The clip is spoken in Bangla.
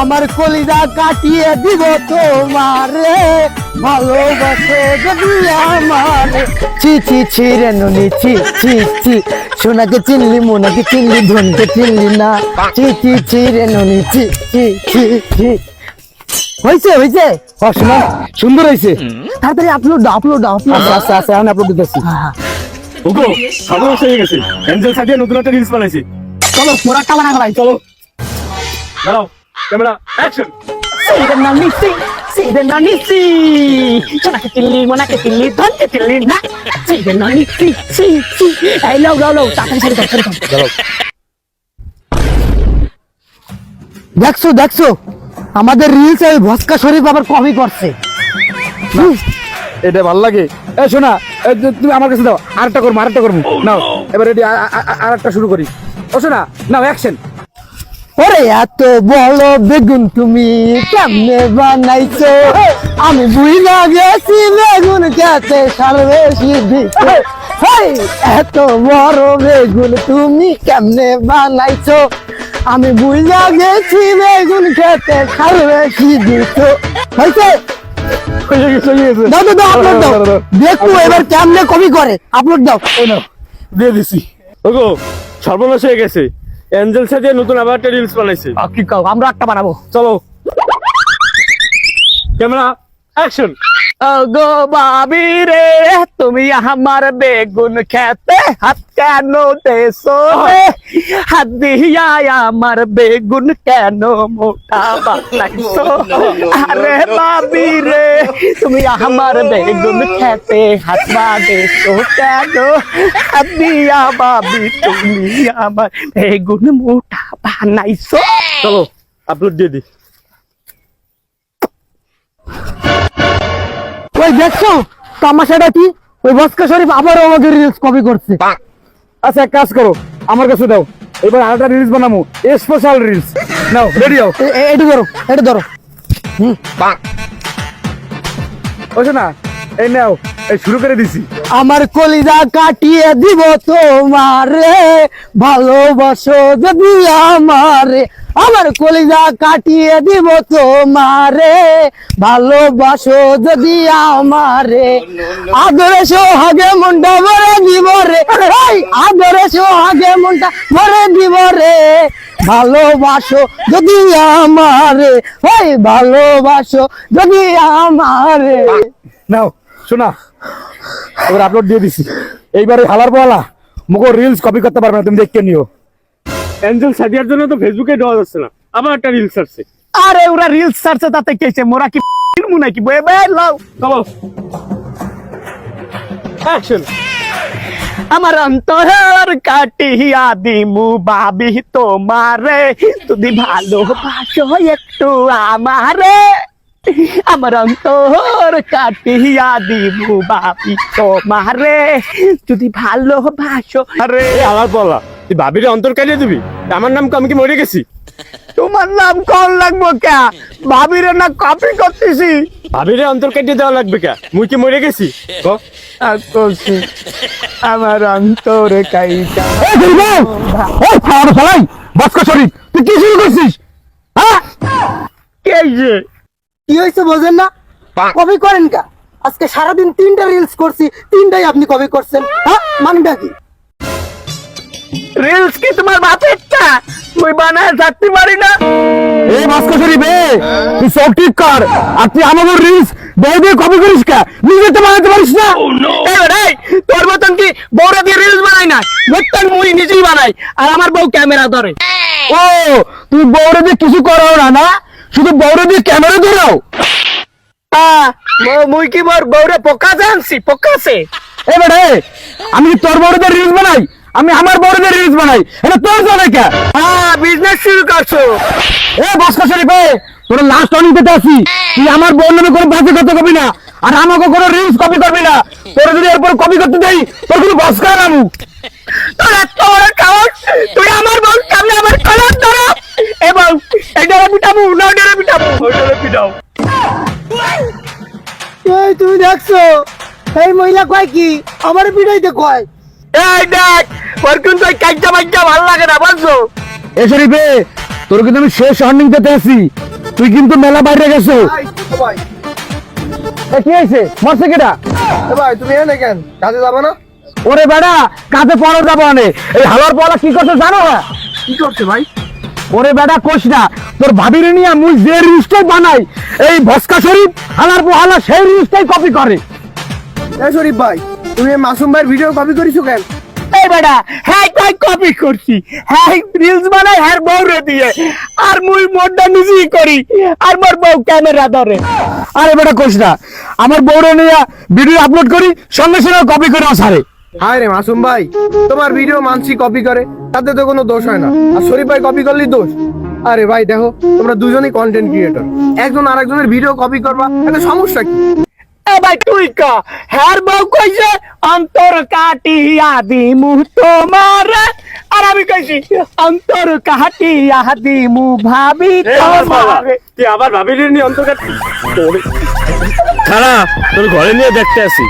আমার কলিজা কাটিয়ে দিব তোমারে, ভালোবাসো যদি আমারে। ছি ছি ছি রে নুনি, ছি ছি ছি, সোনাকে চিনলি মোনাকে চিনলি ধনকে চিনলি না। ছি ছি ছি রে নুনি, ছি ছি ছি ছি। হয়েছে হয়েছে, শোনা সুন্দর হয়েছে। তাড়াতাড়ি আপলোড দাও, আপলোড দাও, আপলোড দাও। আচ্ছা আচ্ছা এখন আপলোড দিতেছি। ওগো সর্বনাশ হয়ে গেছে, এঞ্জেল সাদিয়া নতুন একটা রিলস বানাইছে। চলো মোরা একটা বানা গেলাই। চলো দাঁড়াও, ক্যামেরা অ্যাকশন। সোনাকে চিনলি মোনাকে চিনলি ধনকে চিনলি না। এই লাও লাও লাও, তাড়াতাড়ি সারি দাও, সারি দাও। দেখছো দেখছো, আমাদের রিলস ওই ভস্কা শরীফ আবার কপি করছে। এটা ভালো লাগে। এ শোনা, তুমি আমার কাছে দাও, আরেকটা করবো, আরেকটা করবো। নাও এবার রেডি, আরেকটা শুরু করি। ও শোনা, নাও অ্যাকশন। ওরে এত বড় বেগুন তুমি কেমনে বানাইছো, আমি বুঝা গেছি বেগুন খেতে সারবে সিদ্ধি। এত বড় বেগুন তুমি কেমনে বানাইছো, আমি বুঝা গেছি বেগুন খেতে সারবে সিদ্ধি। হয়েছে, দাও দাও দাও, আপলোড দাও, দেখো এবার কেমনে কপি করে। আপলোড দাও। দিয়ে দিছি। ওগো সর্বনাশ হয়ে গেছে, এঞ্জেল সাদিয়া নতুন আবার একটা রিলস বানাইছে। কি কাও, আমরা একটা বানাবো। চলো ক্যামেরা অ্যাকশন। গো বাবি রে, তুমি আমার বেগুন খেতে হাত কেন দেছো রে, হাত দিয়া আমার বেগুন কেন মোটা বানাইছো। আরে বাবি রে, তুমি আমার বেগুন খেতে হাত বাঁধেছো কেন, হাত দিয়া বাবি তুমি আমার বেগুন মোটা বানাইছো। চলো আপলোড দিয়ে দি। ওই দেখছো তামাশাটা কি, ওই ভস্কা শরীফ আবারও আমাদের রিলস কপি করছে। আচ্ছা এক কাজ করো, আমার কাছে দাও, এবার আরেকটা রিলস বানাবো, স্পেশাল রিলস। নাও রেডি হও। এটা ধরো, এটা ধরো। ওই না, এই নাও, এই শুরু করে দিছি। আমার কলিজা কাটিয়ে দিব তোমারে, ভালোবাসো যদি আমারে। আমার কলিজা কাটিয়ে দিব তোমারে, ভালোবাসো যদি আমারে। আদরে সোহাগে মনটা ভরে দিব রে, আদরে সোহাগে মনটা ভরে দিব রে, ভালোবাসো যদি আমারে, ভালোবাসো যদি আমারে। নাও শোনা, এবার আপলোড দিয়ে দিছি। এইবারে হালার পালা মুখো রিলস কপি করতে পারবে না, তুমি দেখতে নিও। এঞ্জেল সাদিয়ার জন্য তো ফেসবুকে দেওয়া যাচ্ছে না, আবার একটা রিলস আসছে। আরে ওরা রিলস ছাড়ছে তাতে কেছে, মোরা কি নাকি বয়ে বয়ে লাও। চলো অ্যাকশন। আমার অন্তর কাটিয়া দিমু বাবি তোমারে, যদি ভালোবাসো একটু আমারে। আমার অন্তর কাটিয়া দিমু বাবি তোমারে, যদি ভালোবাসো। আরে হালার পালা, তুই ভাবিরে অন্তর কাটিয়ে দিবি? আমার নাম আমি কি মরে গেছি? তোমার নাম কল লাগবো কে, ভাবিরে না কপি করতেছি। ভাবিরে অন্তর কাটিয়ে দেওয়া লাগবে কে? মুই কি মরে গেছি? আমার অন্তর কাইটা। ভস্কা শরীফ, তুই কি শুরু করছিস? কি হয়েছে বোঝেন না, কপি করেন কা? আজকে সারাদিন 3টা রিলস করছি, 3টাই আপনি কপি করছেন। মানটা কি? রিলস কি তোমার বাপেরটা? তুই বানায় থাকতে পারি না। এই ভস্কা শরীফ, তুই সব ঠিক কর, আর তুই আমাদের রিলস বউদের কপি করিস কা? নিজে তো বানাতে পারিস না। তোর মতন কি বউরা দিয়ে রিলস বানাই না, প্রত্যেক মুই নিজেই বানাই, আর আমার বউ ক্যামেরা ধরে। ও তুই বউরে দিয়ে কিছু করো না, না শুধু বউরে দিয়ে ক্যামেরা ধরাও। মুই কি মোর বউরে পোকা জানছি, পোকাছে। এবারে আমি কি তোর বউরে দিয়ে রিলস বানাই? আমি আমার বউরে দিয়ে রিলস বানাই, এটা তোর জানে কে? বিজনেস শুরু করছো। ভস্কা শরীফ, তোর লাস্ট অনেক দিতে আসি, তুই আমার বউর নামে কোনো বাজে কথা কবি না, আর আমাকে কোনো রিলস কপি করবি না। তোর যদি এরপর কপি করতে দেই, তোর কোনো ভস্কা নামু। তোর এত বড় সাহস, তুই আমার বউ সামনে আমার কলার ধরো, এবং এটারে পিটাবো না ওটারে পিটাবো। ওইটারে পিটাও। এই তুমি দেখছো, এই মহিলা কয় কি আমার পিটাইতে কয়। এই দেখ, ওর কিন্তু কাইটা বাইটা ভালো লাগে না, বুঝছো? এ শরীফে তোর কিন্তু আমি শেষ ওয়ার্নিং দিতে আছি, তুই কিন্তু মেলা বাইরে গেছো। ভাই কি হয়েছে, মরছে কেটা? ভাই তুমি এনে কেন, কাজে যাবো না? ওরে বেড়া, কাজে পড়ো যাবো অনেক। এই হালার পোলা কি করছে জানো? কি করছে ভাই? ওরে বেটা কোষ না, তোর ভাবির নিয়ে মুই যে রিলসটাই বানাই, এই ভস্কা শরীফ হালার পোহালা সেই রিলসটাই কপি করে। এই শরীফ ভাই, তুমি এই মাসুম ভাইয়ের ভিডিও কপি করিছো কেন? এই বেটা, হ্যাঁ তাই কপি করছি, হ্যাঁ রিলস বানাই হ্যাঁ বউরে দিয়ে, আর মুই মোডটা নিজেই করি, আর মোর বউ ক্যামেরা ধরে। আরে বেটা কোষ না, আমার বউরে নিয়ে ভিডিও আপলোড করি, সঙ্গে সঙ্গে কপি করে ছাড়ে। হায় রে মাসুম ভাই, তোমার ভিডিও মানসি কপি করে, তাতে তো কোনো দোষ হয় না, আর শরীফ ভাই কপি করলেই দোষ। আরে ভাই দেখো, তোমরা দুজনেই কন্টেন্ট ক্রিয়েটর, একজন আরেকজনের ভিডিও কপি করবা, এটা সমস্যা কি? এ ভাই তুই কা, হ্যার বউ কইছে অন্তর কাটিয়া দিমু তোমার, আর আমি কইছি অন্তর কাটিয়া দিমু ভাবি তোমার। তুই আবার ভাবিলি নি অন্তর্গত খারাপ, তোর ঘরে নিয়ে দেখতে আসি।